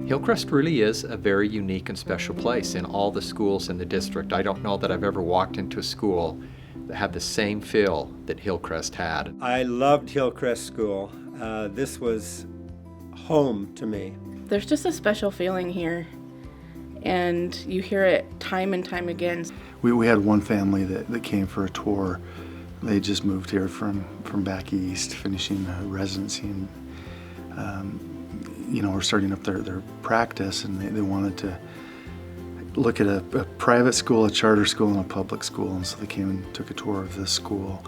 Hillcrest really is a very unique and special place in all the schools in the district. I don't know that I've ever walked into a school that had the same feel that Hillcrest had. I loved Hillcrest School. This was home to me. There's just a special feeling here, and you hear it time and time again. We had one family that came for a tour. They just moved here from back east, finishing a residency, and we're starting up their practice, and they wanted to look at a private school, a charter school, and a public school, and so they came and took a tour of this school,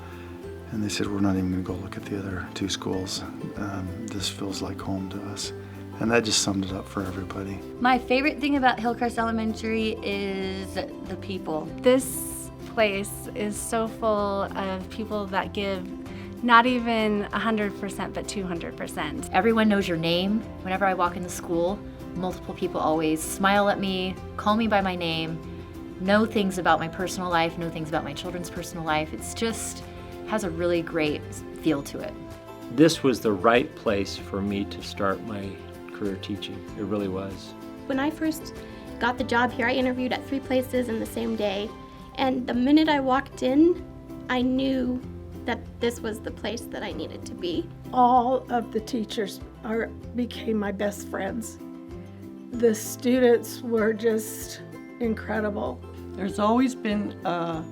and they said, we're not even going to go look at the other two schools. This feels like home to us. And that just summed it up for everybody. My favorite thing about Hillcrest Elementary is the people. This place is so full of people that give not even 100%, but 200%. Everyone knows your name. Whenever I walk in the school, multiple people always smile at me, call me by my name, know things about my personal life, know things about my children's personal life. It's just has a really great feel to it. This was the right place for me to start my career teaching. It really was. When I first got the job here, I interviewed at 3 places in the same day. And the minute I walked in, I knew that this was the place that I needed to be. All of the teachers became my best friends. The students were just incredible. There's always been a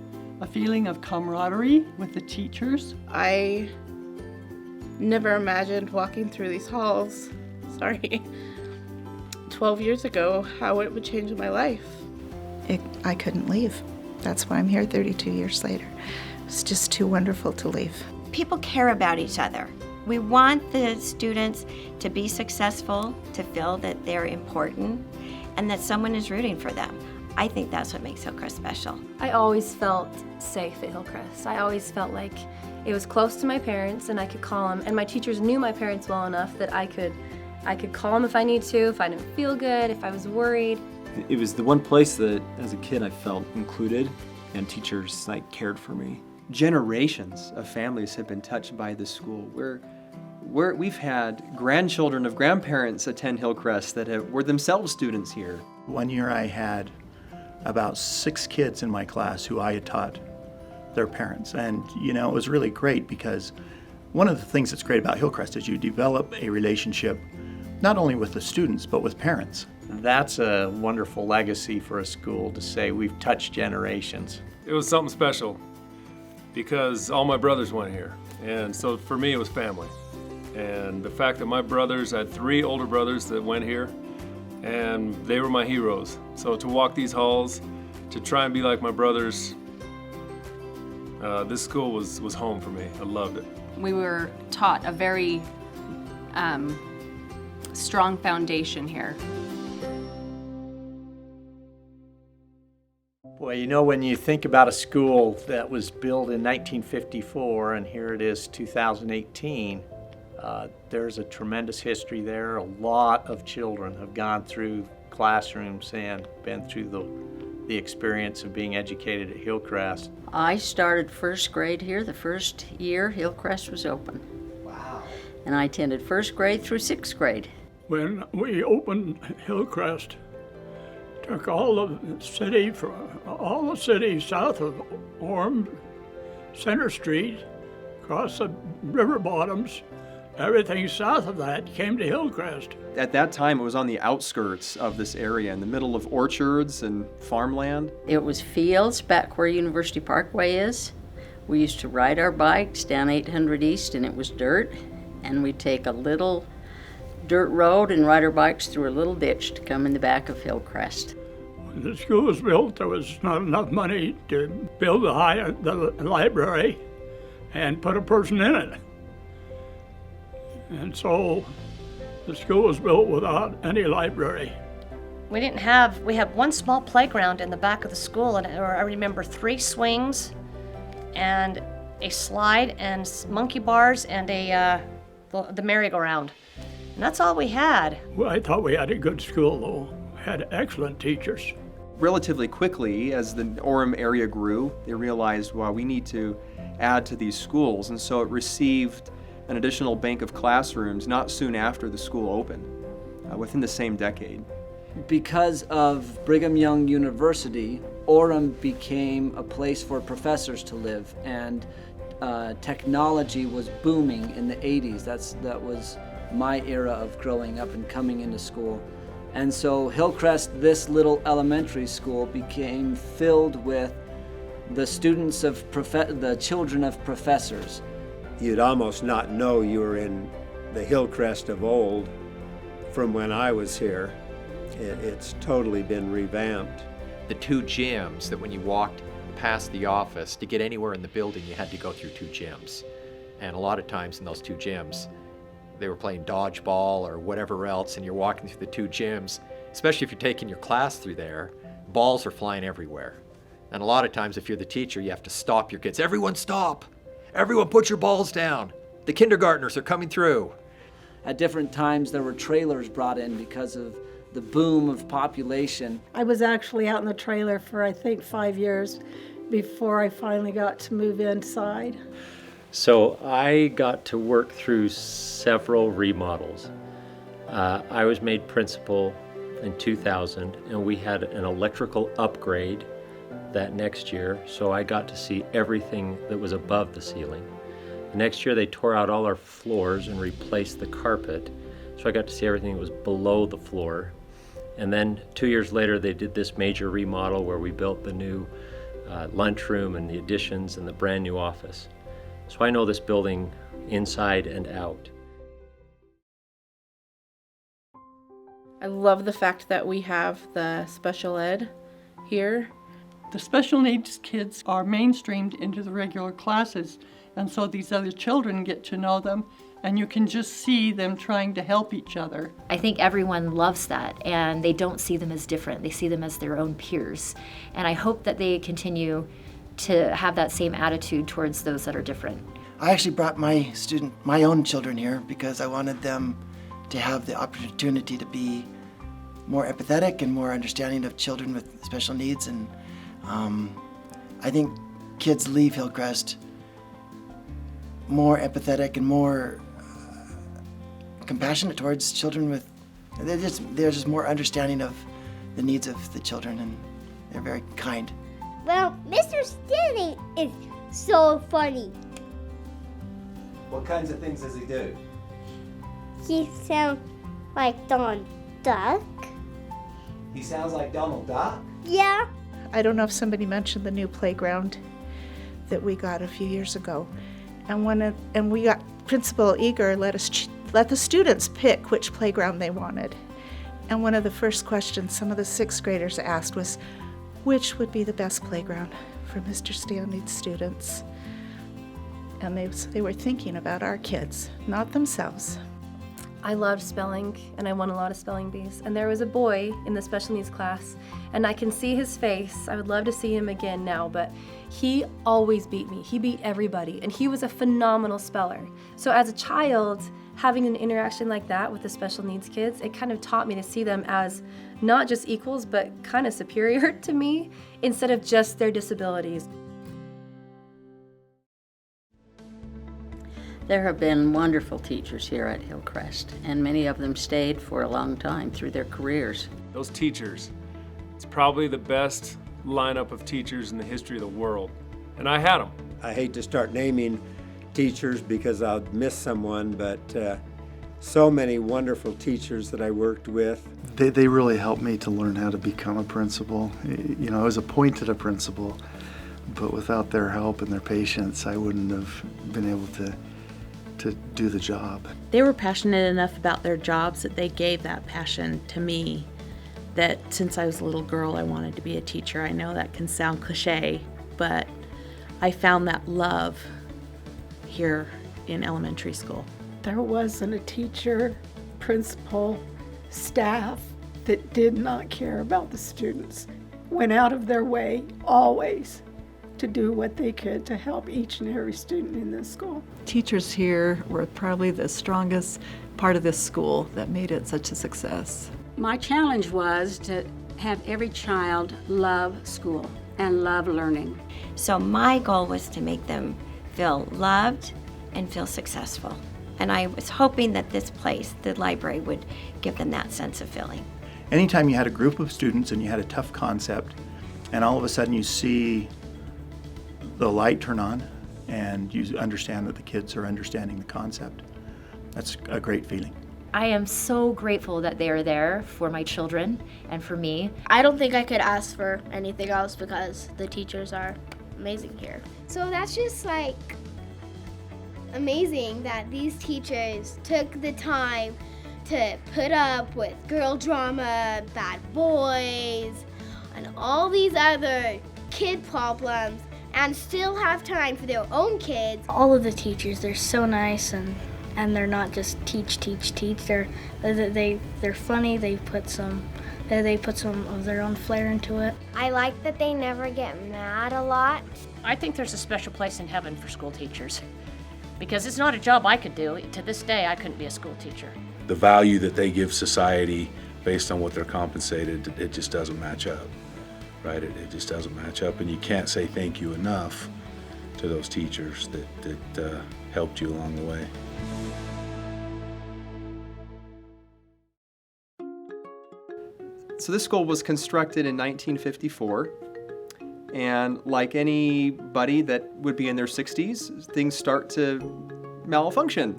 feeling of camaraderie with the teachers. I never imagined walking through these halls, 12 years ago, how it would change my life. I couldn't leave. That's why I'm here 32 years later. It's just too wonderful to leave. People care about each other. We want the students to be successful, to feel that they're important, and that someone is rooting for them. I think that's what makes Hillcrest special. I always felt safe at Hillcrest. I always felt like it was close to my parents and I could call them, and my teachers knew my parents well enough that I could call them if I need to, if I didn't feel good, if I was worried. It was the one place that, as a kid, I felt included, and teachers cared for me. Generations of families have been touched by this school. We've had grandchildren of grandparents attend Hillcrest that were themselves students here. One year I had about 6 kids in my class who I had taught their parents. And, it was really great because one of the things that's great about Hillcrest is you develop a relationship not only with the students, but with parents. That's a wonderful legacy for a school to say we've touched generations. It was something special because all my brothers went here. And so for me, it was family. And the fact that my brothers, I had 3 older brothers that went here, and they were my heroes. So to walk these halls, to try and be like my brothers, this school was home for me. I loved it. We were taught a very strong foundation here. Boy, when you think about a school that was built in 1954 and here it is 2018, there's a tremendous history there. A lot of children have gone through classrooms and been through the experience of being educated at Hillcrest. I started first grade here the first year Hillcrest was open. Wow. And I attended first grade through 6th grade. When we opened Hillcrest, took all the city south of Orem, Center Street, across the river bottoms, everything south of that came to Hillcrest. At that time, it was on the outskirts of this area, in the middle of orchards and farmland. It was fields back where University Parkway is. We used to ride our bikes down 800 East, and it was dirt, and we'd take a little dirt road and ride our bikes through a little ditch to come in the back of Hillcrest. When the school was built, there was not enough money to build the library and put a person in it. And so the school was built without any library. We had one small playground in the back of the school, and I remember 3 swings and a slide and monkey bars and the merry-go-round. And that's all we had. Well, I thought we had a good school, though. We had excellent teachers. Relatively quickly, as the Orem area grew, they realized, well, we need to add to these schools. And so it received an additional bank of classrooms not soon after the school opened. within the same decade. Because of Brigham Young University, Orem became a place for professors to live, and technology was booming in the 80s. That was my era of growing up and coming into school. And so Hillcrest, this little elementary school, became filled with the students of the children of professors. You'd almost not know you were in the Hillcrest of old from when I was here. It's totally been revamped. The two gyms that when you walked past the office, to get anywhere in the building, you had to go through two gyms. And a lot of times in those two gyms, they were playing dodgeball or whatever else, and you're walking through the two gyms, especially if you're taking your class through there, balls are flying everywhere. And a lot of times if you're the teacher, you have to stop your kids. Everyone stop! Everyone put your balls down! The kindergartners are coming through. At different times there were trailers brought in because of the boom of population. I was actually out in the trailer for I think 5 years before I finally got to move inside. So I got to work through several remodels. I was made principal in 2000, and we had an electrical upgrade that next year, so I got to see everything that was above the ceiling. The next year they tore out all our floors and replaced the carpet, so I got to see everything that was below the floor. And then 2 years later they did this major remodel where we built the new lunchroom and the additions and the brand new office. So I know this building inside and out. I love the fact that we have the special ed here. The special needs kids are mainstreamed into the regular classes, and so these other children get to know them, and you can just see them trying to help each other. I think everyone loves that, and they don't see them as different. They see them as their own peers. And I hope that they continue to have that same attitude towards those that are different. I actually brought my own children here because I wanted them to have the opportunity to be more empathetic and more understanding of children with special needs. And I think kids leave Hillcrest more empathetic and more compassionate towards children with, they're just more understanding of the needs of the children, and they're very kind. Well, Mr. Stanley is so funny. What kinds of things does he do? He sounds like Donald Duck. He sounds like Donald Duck? Yeah. I don't know if somebody mentioned the new playground that we got a few years ago. And we got Principal Eager let the students pick which playground they wanted. And one of the first questions some of the sixth graders asked was, which would be the best playground for Mr. Stanley's students? And they were thinking about our kids, not themselves. I loved spelling, and I won a lot of spelling bees. And there was a boy in the special needs class, and I can see his face. I would love to see him again now, but he always beat me. He beat everybody, and he was a phenomenal speller. So as a child, having an interaction like that with the special needs kids, it kind of taught me to see them as not just equals, but kind of superior to me, instead of just their disabilities. There have been wonderful teachers here at Hillcrest, and many of them stayed for a long time through their careers. Those teachers, it's probably the best lineup of teachers in the history of the world, and I had them. I hate to start naming teachers because I'll miss someone, but so many wonderful teachers that I worked with. They really helped me to learn how to become a principal. You know, I was appointed a principal, but without their help and their patience, I wouldn't have been able to do the job. They were passionate enough about their jobs that they gave that passion to me, that since I was a little girl I wanted to be a teacher. I know that can sound cliche, but I found that love here in elementary school. There wasn't a teacher, principal, staff that did not care about the students. Went out of their way always to do what they could to help each and every student in this school. Teachers here were probably the strongest part of this school that made it such a success. My challenge was to have every child love school and love learning. So my goal was to make them feel loved and feel successful. And I was hoping that this place, the library, would give them that sense of feeling. Anytime you had a group of students and you had a tough concept, and all of a sudden you see the light turn on and you understand that the kids are understanding the concept, that's a great feeling. I am so grateful that they are there for my children and for me. I don't think I could ask for anything else because the teachers are amazing here. So that's just like amazing that these teachers took the time to put up with girl drama, bad boys, and all these other kid problems and still have time for their own kids. All of the teachers, they're so nice and they're not just teach. They're funny. They put some of their own flair into it. I like that they never get mad a lot. I think there's a special place in heaven for school teachers because it's not a job I could do. To this day, I couldn't be a school teacher. The value that they give society based on what they're compensated, it just doesn't match up, right? It just doesn't match up, and you can't say thank you enough to those teachers that helped you along the way. So this school was constructed in 1954, and like anybody that would be in their 60s, things start to malfunction.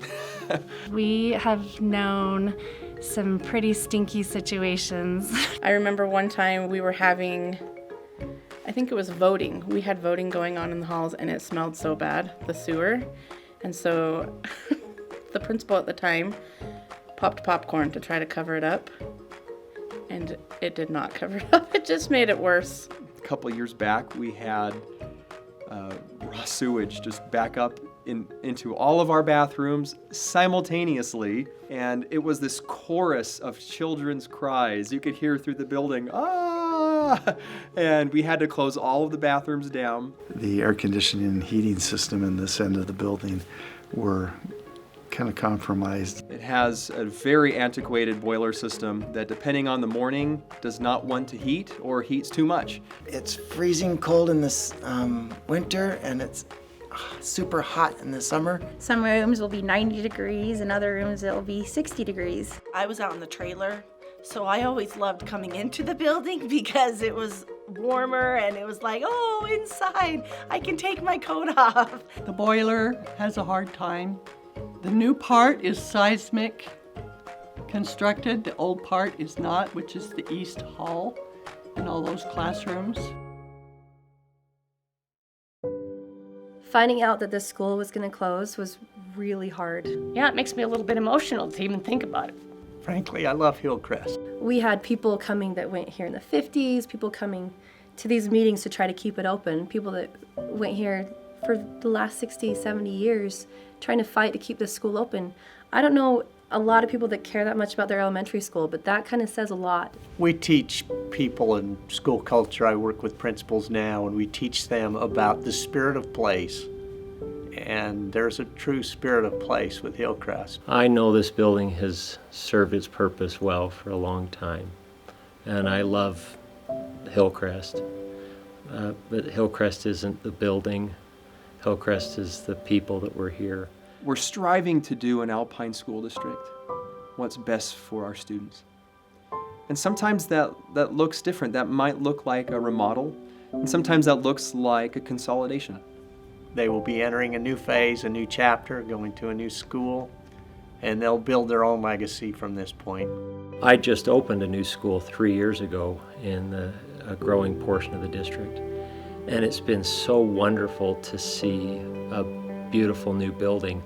We have known some pretty stinky situations. I remember one time we were having, I think it was voting. We had voting going on in the halls and it smelled so bad, the sewer. And so the principal at the time popped popcorn to try to cover it up. And it did not cover it up. It just made it worse. A couple of years back, we had raw sewage just back up into all of our bathrooms simultaneously, and it was this chorus of children's cries you could hear through the building, ah! And we had to close all of the bathrooms down. The air conditioning and heating system in this end of the building were kind of compromised. It has a very antiquated boiler system that, depending on the morning, does not want to heat or heats too much. It's freezing cold in this winter, and it's super hot in the summer. Some rooms will be 90 degrees, and other rooms it'll be 60 degrees. I was out in the trailer, so I always loved coming into the building because it was warmer and it was like, oh, inside, I can take my coat off. The boiler has a hard time. The new part is seismic constructed. The old part is not, which is the East Hall and all those classrooms. Finding out that this school was going to close was really hard. Yeah, it makes me a little bit emotional to even think about it. Frankly, I love Hillcrest. We had people coming that went here in the 50s, people coming to these meetings to try to keep it open, people that went here for the last 60, 70 years trying to fight to keep this school open. I don't know a lot of people that care that much about their elementary school, but that kind of says a lot. We teach people in school culture. I work with principals now, and we teach them about the spirit of place. And there's a true spirit of place with Hillcrest. I know this building has served its purpose well for a long time, and I love Hillcrest. But Hillcrest isn't the building. Hillcrest is the people that were here. We're striving to do an Alpine school district, what's best for our students. And sometimes that looks different. That might look like a remodel, and sometimes that looks like a consolidation. They will be entering a new phase, a new chapter, going to a new school, and they'll build their own legacy from this point. I just opened a new school 3 years ago in a growing portion of the district, and it's been so wonderful to see a beautiful new building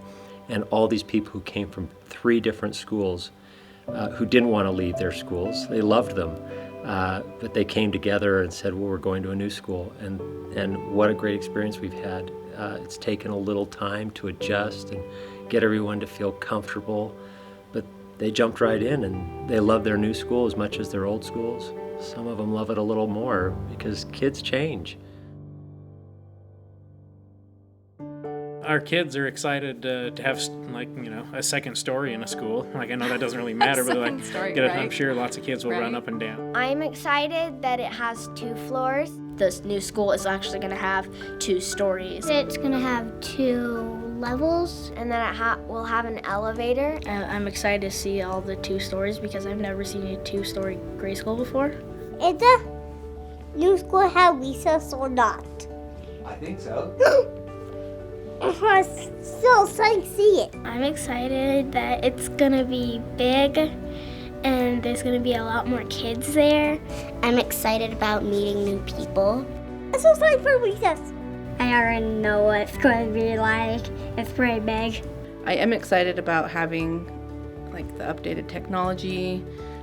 and all these people who came from 3 different schools who didn't want to leave their schools. They loved them, but they came together and said, well, we're going to a new school, and what a great experience we've had. It's taken a little time to adjust and get everyone to feel comfortable, but they jumped right in and they love their new school as much as their old schools. Some of them love it a little more because kids change. Our kids are excited to have, like, you know, a second story in a school. Like, I know that doesn't really matter, but like, story, I'm sure lots of kids will run up and down. I'm excited that it has 2 floors. This new school is actually going to have 2 stories. It's going to have 2 levels, and then we'll have an elevator. And I'm excited to see all the 2 stories because I've never seen a 2-story grade school before. Is the new school have recess or not? I think so. I'm so excited to see it. I'm excited that it's gonna be big and there's gonna be a lot more kids there. I'm excited about meeting new people. I'm so excited for recess. I already know what it's going to be like. It's pretty big. I am excited about having like the updated technology.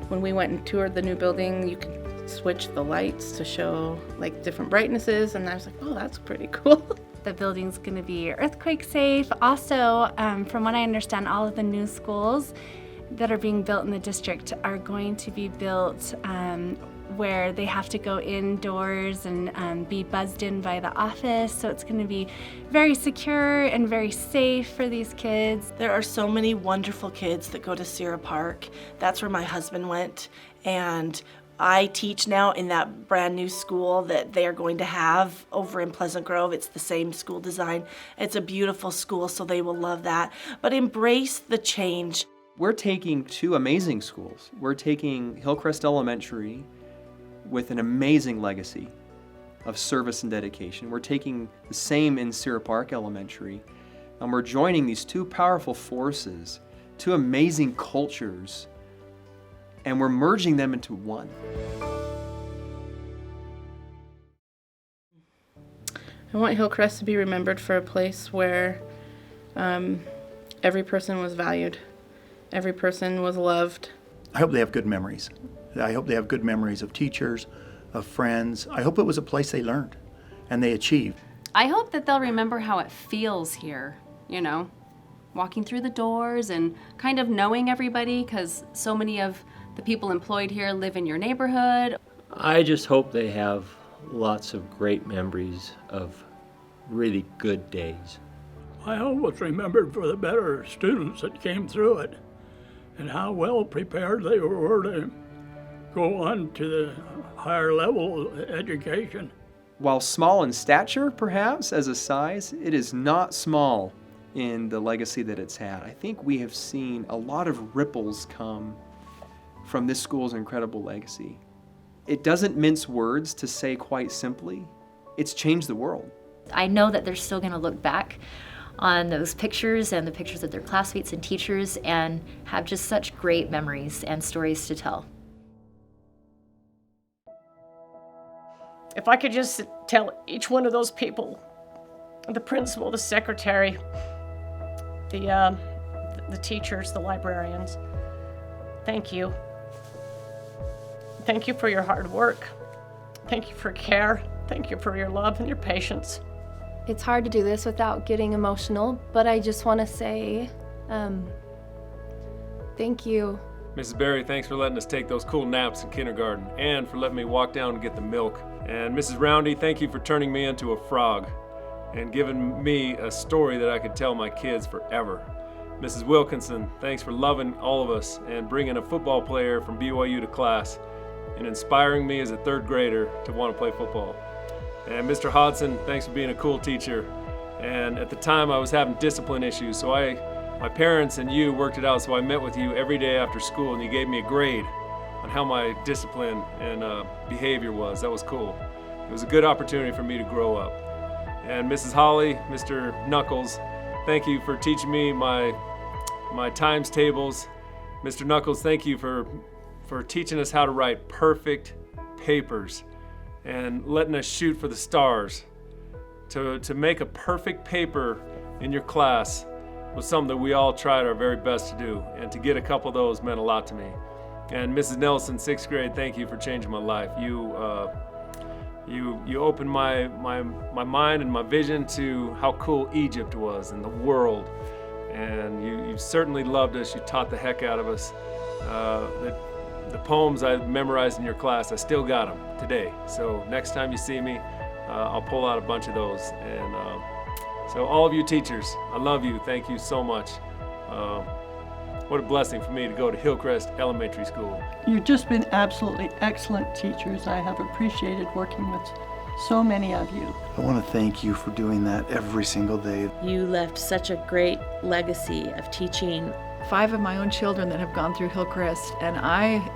When we went and toured the new building, you could switch the lights to show like different brightnesses, and I was like, oh, that's pretty cool. The building's going to be earthquake safe. Also, from what I understand, all of the new schools that are being built in the district are going to be built where they have to go indoors and be buzzed in by the office. So it's going to be very secure and very safe for these kids. There are so many wonderful kids that go to Sierra Park. That's where my husband went, and I teach now in that brand new school that they are going to have over in Pleasant Grove. It's the same school design. It's a beautiful school, so they will love that. But embrace the change. We're taking 2 amazing schools. We're taking Hillcrest Elementary with an amazing legacy of service and dedication. We're taking the same in Sierra Park Elementary, and we're joining these 2 powerful forces, 2 amazing cultures, and we're merging them into one. I want Hillcrest to be remembered for a place where every person was valued, every person was loved. I hope they have good memories. I hope they have good memories of teachers, of friends. I hope it was a place they learned and they achieved. I hope that they'll remember how it feels here, you know, walking through the doors and kind of knowing everybody, because so many of the people employed here live in your neighborhood. I just hope they have lots of great memories of really good days. I hope it's remembered for the better students that came through it and how well prepared they were to go on to the higher level education. While small in stature, perhaps, as a size, it is not small in the legacy that it's had. I think we have seen a lot of ripples come from this school's incredible legacy. It doesn't mince words to say quite simply, it's changed the world. I know that they're still going to look back on those pictures and the pictures of their classmates and teachers and have just such great memories and stories to tell. If I could just tell each one of those people, the principal, the secretary, the teachers, the librarians, thank you. Thank you for your hard work. Thank you for care. Thank you for your love and your patience. It's hard to do this without getting emotional, but I just want to say thank you. Mrs. Berry, thanks for letting us take those cool naps in kindergarten and for letting me walk down and get the milk. And Mrs. Roundy, thank you for turning me into a frog and giving me a story that I could tell my kids forever. Mrs. Wilkinson, thanks for loving all of us and bringing a football player from BYU to class and inspiring me as a 3rd grader to want to play football. And Mr. Hodson, thanks for being a cool teacher. And at the time I was having discipline issues, so my parents and you worked it out, so I met with you every day after school and you gave me a grade on how my discipline and behavior was. That was cool. It was a good opportunity for me to grow up. And Mrs. Holly, Mr. Knuckles, thank you for teaching me my times tables. Mr. Knuckles, thank you for teaching us how to write perfect papers and letting us shoot for the stars. To make a perfect paper in your class was something that we all tried our very best to do, and to get a couple of those meant a lot to me. And Mrs. Nelson, 6th grade, thank you for changing my life. You opened my mind and my vision to how cool Egypt was and the world. And you certainly loved us. You taught the heck out of us. The poems I memorized in your class, I still got them today. So next time you see me, I'll pull out a bunch of those. And so all of you teachers, I love you. Thank you so much. What a blessing for me to go to Hillcrest Elementary School. You've just been absolutely excellent teachers. I have appreciated working with So many of you. I want to thank you for doing that every single day. You left such a great legacy of teaching. 5 of my own children that have gone through Hillcrest, and I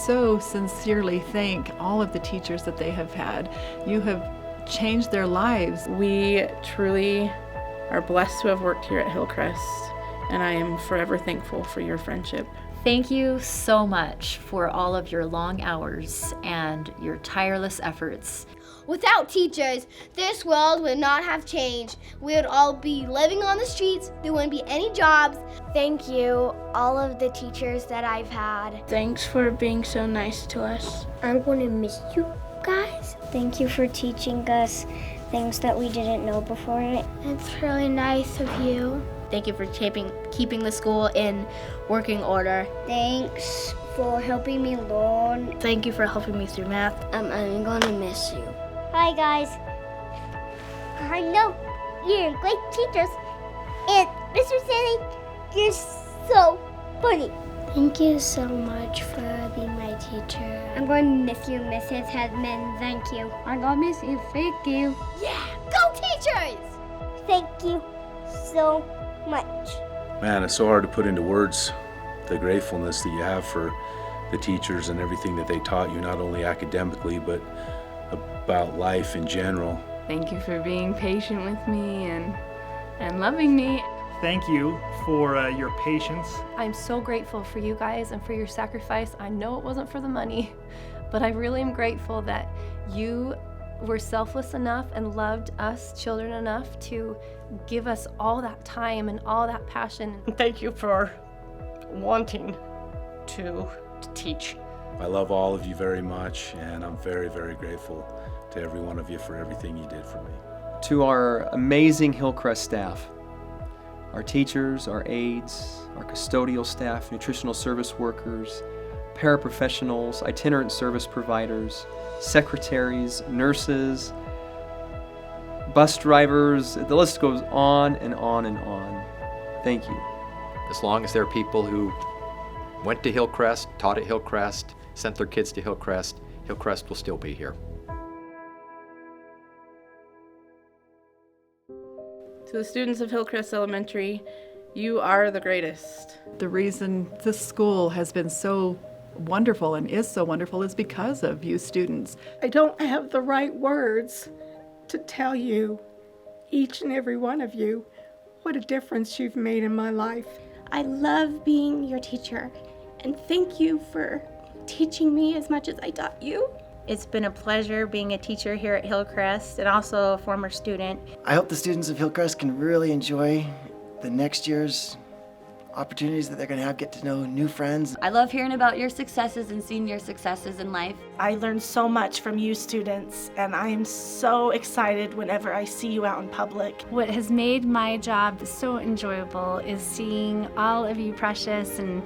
so sincerely thank all of the teachers that they have had. You have changed their lives. We truly are blessed to have worked here at Hillcrest, and I am forever thankful for your friendship. Thank you so much for all of your long hours and your tireless efforts. Without teachers, this world would not have changed. We would all be living on the streets. There wouldn't be any jobs. Thank you, all of the teachers that I've had. Thanks for being so nice to us. I'm going to miss you guys. Thank you for teaching us things that we didn't know before. It's really nice of you. Thank you for keeping the school in working order. Thanks for helping me learn. Thank you for helping me through math. I'm going to miss you. Hi guys. I know you're great teachers. And Mr. Sandy, you're so funny. Thank you so much for being my teacher. I'm going to miss you, Mrs. Hedman. Thank you. I'm going to miss you. Thank you. Yeah, go teachers! Thank you so much. Man, it's so hard to put into words the gratefulness that you have for the teachers and everything that they taught you, not only academically, but about life in general. Thank you for being patient with me and loving me. Thank you for your patience. I'm so grateful for you guys and for your sacrifice. I know it wasn't for the money, but I really am grateful that you were selfless enough and loved us children enough to give us all that time and all that passion. Thank you for wanting to teach. I love all of you very much, and I'm very, very grateful to every one of you for everything you did for me. To our amazing Hillcrest staff, our teachers, our aides, our custodial staff, nutritional service workers, paraprofessionals, itinerant service providers, secretaries, nurses, bus drivers, the list goes on and on and on. Thank you. As long as there are people who went to Hillcrest, taught at Hillcrest, sent their kids to Hillcrest, Hillcrest will still be here. To the students of Hillcrest Elementary, you are the greatest. The reason this school has been so wonderful and is so wonderful is because of you students. I don't have the right words to tell you, each and every one of you, what a difference you've made in my life. I love being your teacher, and thank you for teaching me as much as I taught you. It's been a pleasure being a teacher here at Hillcrest and also a former student. I hope the students of Hillcrest can really enjoy the next year's opportunities that they're going to have, get to know new friends. I love hearing about your successes and seeing your successes in life. I learned so much from you students, and I am so excited whenever I see you out in public. What has made my job so enjoyable is seeing all of you precious and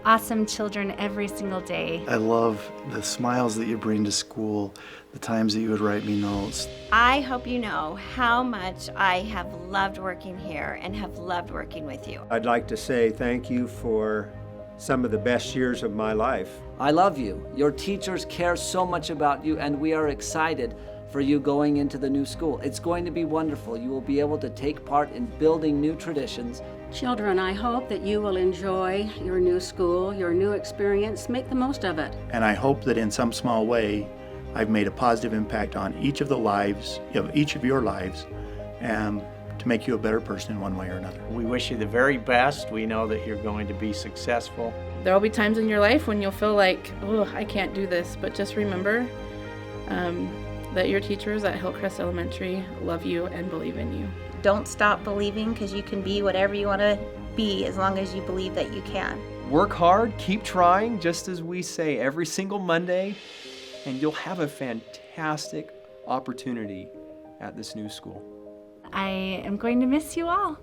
awesome children every single day. I love the smiles that you bring to school, the times that you would write me notes. I hope you know how much I have loved working here and have loved working with you. I'd like to say thank you for some of the best years of my life. I love you. Your teachers care so much about you, and we are excited for you going into the new school. It's going to be wonderful. You will be able to take part in building new traditions. Children, I hope that you will enjoy your new school, your new experience. Make the most of it. And I hope that in some small way, I've made a positive impact on each of the lives, each of your lives, to make you a better person in one way or another. We wish you the very best. We know that you're going to be successful. There will be times in your life when you'll feel like, oh, I can't do this, but just remember that your teachers at Hillcrest Elementary love you and believe in you. Don't stop believing, because you can be whatever you want to be as long as you believe that you can. Work hard, keep trying, just as we say every single Monday, and you'll have a fantastic opportunity at this new school. I am going to miss you all.